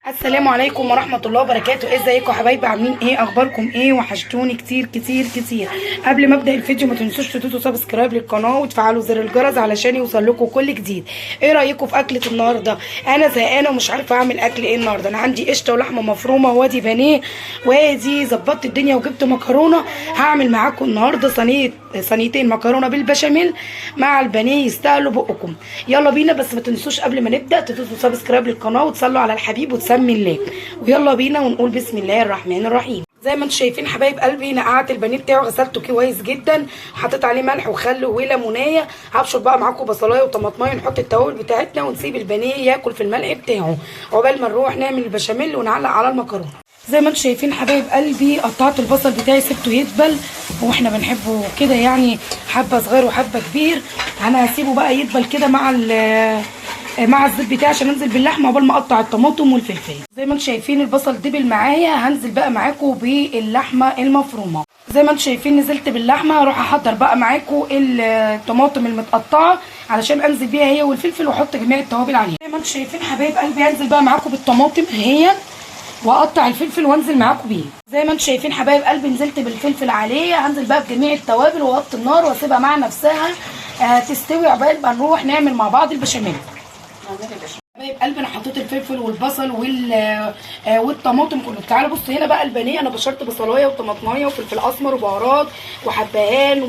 السلام عليكم ورحمة الله وبركاته. ازيكم يا حبايبي؟ عاملين ايه؟ اخباركم ايه؟ وحشتوني كتير كتير كتير. قبل ما ابدا الفيديو ما تنسوش تدوسوا سبسكرايب للقناه وتفعلوا زر الجرس علشان يوصل لكم كل جديد. ايه رايكم في اكله النهارده؟ انا زهقانه ومش عارفه اعمل اكل ايه النهارده. انا عندي قشطه ولحمه مفرومه وادي بانيه وادي ظبطت الدنيا وجبت مكرونه. هعمل معاكم النهارده صينيتين مكرونه بالبشاميل مع البانيه يستاهلوا بقكم. يلا بينا، بس ما تنسوش قبل ما نبدا تدوسوا سبسكرايب للقناه وتصلوا على الحبيب وتسمي الله. ويلا بينا ونقول بسم الله الرحمن الرحيم. زي ما انتم شايفين حبايب قلبي، نقعت البانيه بتاعه غسلته كويس جدا، حطيت عليه ملح وخل وليمونيه. هبشر بقى معاكم بصلايه وطماطمايه، نحط التوابل بتاعتنا ونسيب البانيه ياكل في الملح بتاعه عقبال ما نروح نعمل البشاميل ونعلق على المكرونه. زي ما انتم شايفين حبايب قلبي، قطعت البصل بتاعي سبته يدبل، واحنا بنحبه كده يعني حبه صغير وحبه كبير. انا هسيبه بقى يدبل كده مع الزيت بتاعي عشان انزل باللحمه قبل ما اقطع الطماطم والفلفل. زي ما انتم شايفين البصل دبل معايا، هنزل بقى معاكم باللحمه المفرومه. زي ما انتم شايفين نزلت باللحمه، هروح احضر بقى معاكم الطماطم المتقطعه علشان انزل بيها هي والفلفل واحط جميع التوابل عليها. زي ما انتم شايفين حبايب قلبي، هنزل بقى معاكم بالطماطم اهي واقطع الفلفل وانزل معاكم بيه. زي ما انتم شايفين حبايب قلبي، نزلت بالفلفل عليه، هنزل بقى بجميع التوابل واوطي النار واسيبها مع نفسها تستوي عقبال ما نروح نعمل مع بعض البشاميل. حبايب قلبي انا حطيت الفلفل والبصل والطماطم كله. تعالوا بصوا هنا بقى البانيه، انا بشرت بصلايه وطماطمايه وفلفل اسمر وبهارات وحبهان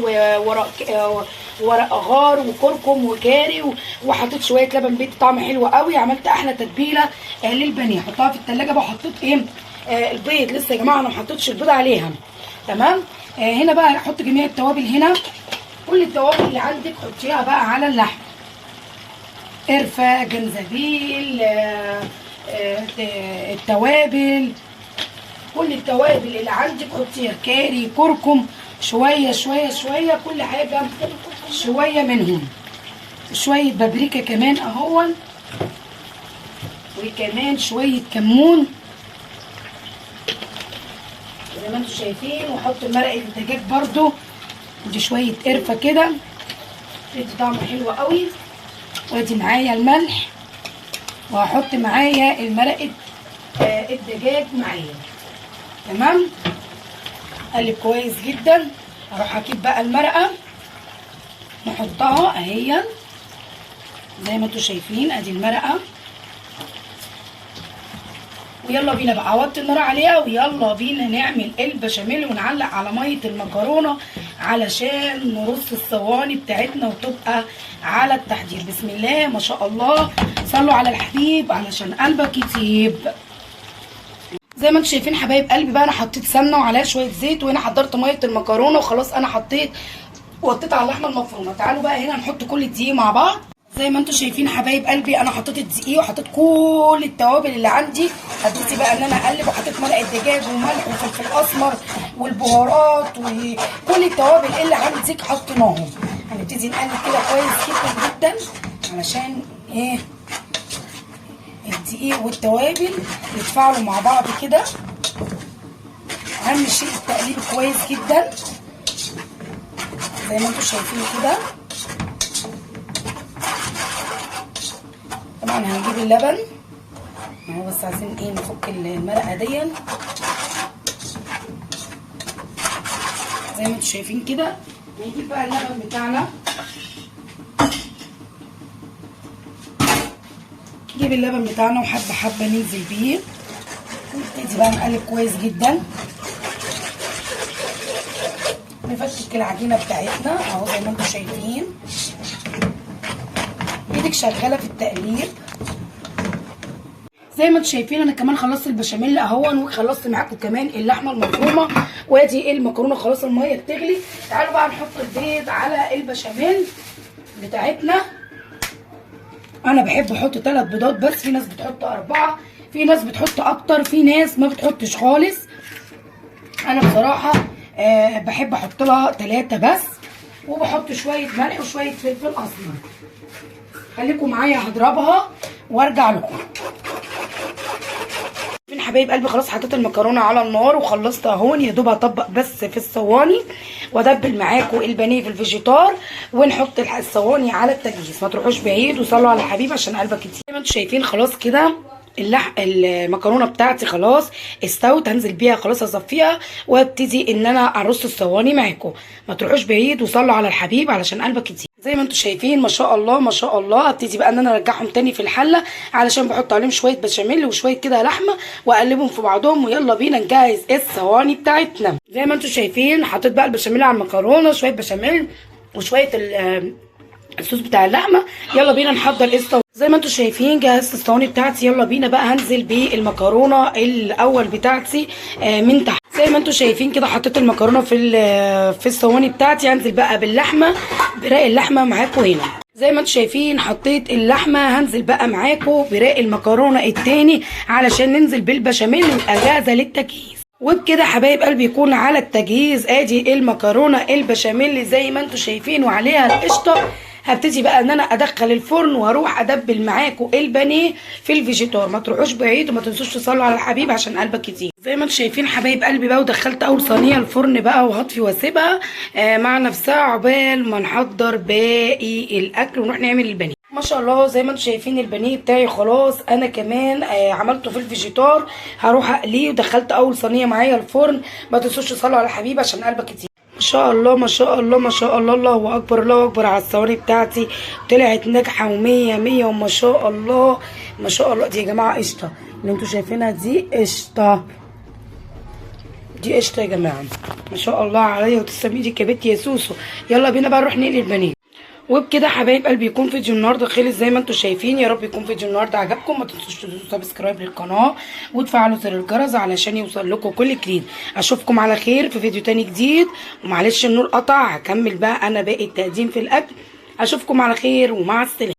وورق غار وكركم وكاري وحطيت شويه لبن بيتي طعم حلو قوي. عملت احلى تتبيله للبانيه، حطها في التلاجة بقى. حطيت ايه؟ البيض لسه يا جماعه، انا ما حطيتش البيض عليها. تمام. هنا بقى هحط جميع التوابل. هنا كل التوابل اللي عندك حطيها بقى على اللحم، قرفه، جنزبيل، التوابل، كل التوابل اللي عندك حطيها، كاري، كركم، شويه شويه شويه، كل حاجه شويه منهم، شويه بابريكا كمان اهون، وكمان شويه كمون زي ما انتم شايفين. واحط مرقه الدجاج برده، ودي شويه قرفه كده بتدي طعم حلو قوي. وادي معايا الملح، وهحط معايا المرقه الدجاج معايا. تمام. اقلب كويس جدا. اروح اجيب بقى المرقه نحطها اهي زي ما انتم شايفين. ادي المرقه، ويلا بينا بقى اوطي النار عليها ويلا بينا نعمل البشاميل ونعلق على ميه المكرونه علشان نرص الصواني بتاعتنا وتبقى على التحضير. بسم الله ما شاء الله، صلوا على الحبيب علشان قلبك يطيب. زي ما انتم شايفين حبايب قلبي بقى، انا حطيت سمنه وعليها شويه زيت، وهنا حضرت ميه المكرونه وخلاص. انا حطيت وطيت على اللحمه المفرومه. تعالوا بقى هنا نحط كل الدقيق مع بعض. زي ما انتم شايفين حبايب قلبي، انا حطيت الدقيق وحطيت كل التوابل اللي عندي. هبتدي بقى ان انا اقلب، وحطيت مرقه دجاج وملح وفلفل اسمر والبهارات وكل التوابل اللي عندك حطيناهم. هنبتدي نقلب كده كويس جدا جدا علشان ايه؟ الدقيق والتوابل يتفاعلوا مع بعض كده. اهم شيء التقليب كويس جدا زي ما انتم شايفين كده. طبعا هنجيب اللبن اهو، بس عايزين ايه؟ نفك المرقه دي زي ما انتم شايفين كده. نجيب بقى اللبن بتاعنا، نجيب اللبن بتاعنا وحبه حبه ننزل بيه، ونبتدي بقى نقلب كويس جدا. نفكك العجينه بتاعتنا اهو زي ما انتم شايفين. ايدك شغاله في التقليب. زي ما انتم شايفين انا كمان خلصت البشاميل اهون، وخلصت معاكم كمان اللحمه المفرومه، وادي المكرونه خلاص الميه بتغلي. تعالوا بقى نحط البيض على البشاميل بتاعتنا. انا بحب احط 3 بيضات بس، في ناس بتحط 4، في ناس بتحط اكتر، في ناس ما بتحطش خالص. انا بصراحه بحب احط لها 3 بس، وبحط شويه ملح وشويه فلفل اسمر. خليكم معايا هضربها وارجع لكم. من حبايب قلبي خلاص حطيت المكرونه على النار وخلصت اهون، يا دوب هطبق بس في الصواني وادبل معاكم البانيه في الفيجيتار ونحط الصواني على التجهيز. ما تروحوش بعيد وصلوا على الحبيب عشان قلبك كتير. زي ما انتم شايفين خلاص كده المكرونه بتاعتي خلاص استوت، هنزل بيها خلاص اصفيها وابتدي ان انا ارص الصواني معاكم. ما تروحوش بعيد وصلوا على الحبيب علشان قلبك كتير. زي ما انتم شايفين ما شاء الله ما شاء الله. ابتدي بقى ان انا ارجعهم تاني في الحله علشان بحط عليهم شويه بشاميل وشويه كده لحمه واقلبهم في بعضهم، ويلا بينا نجهز الصواني بتاعتنا. زي ما انتم شايفين حطيت بقى البشاميل على المكرونه، شويه بشاميل وشويه الصوص بتاع اللحمه. يلا بينا نحضر الصواني. زي ما انتم شايفين جهزت الصواني بتاعتي. يلا بينا بقى هنزل بالمكرونه الاول بتاعتي من تحت. زي ما انتم شايفين كده حطيت المكرونه في الصواني بتاعتي. هنزل بقى باللحمه، براق اللحمه معاكم هنا. زي ما انتم شايفين حطيت اللحمه، هنزل بقى معاكم براق المكرونه التاني علشان ننزل بالبشاميل ويبقى جاهزه للتجهيز. وبكده حبايب قلبي يكون على التجهيز. ادي المكرونه البشاميل زي ما انتم شايفين وعليها القشطه. هبتدي بقى ان انا ادخل الفرن واروح ادبل معاكم البانيه في الفيجيتار. ما تروحوش بعيد وما تنسوش تصلوا على الحبيب عشان قلبك كتير. زي ما انتم شايفين حبايب قلبي بقى، ودخلت اول صينيه الفرن بقى وهطفي واسيبها مع نفسها عقبال ما نحضر باقي الاكل ونروح نعمل البانيه. ما شاء الله زي ما انتم شايفين البانيه بتاعي خلاص انا كمان عملته في الفيجيتار. هروح اقليه ودخلت اول صينيه معايا الفرن. ما تنسوش تصلوا على الحبيب عشان قلبك كتير. ما شاء الله ما شاء الله ما شاء الله. الله اكبر الله اكبر على الصواني بتاعتي، طلعت ناجحه ومية مية وما شاء الله ما شاء الله. دي يا جماعه قشطه اللي انتوا شايفينها، دي قشطه، دي قشطه يا جماعه. ما شاء الله عليا وتسلم ايدك يا بنتي يا سوسو. يلا بينا بقى نروح نقلي البانيه. وبكده حبايب قلبي يكون فيديو النهارده خلص زي ما انتم شايفين. يا رب يكون فيديو النهارده عجبكم. ما تنسوش تدوسوا سبسكرايب للقناه وتفعلوا زر الجرس علشان يوصل لكم كل جديد. اشوفكم على خير في فيديو تاني جديد. ومعلش النور قطع، هكمل بقى انا باقي التقديم في الاكل. اشوفكم على خير ومع السلامه.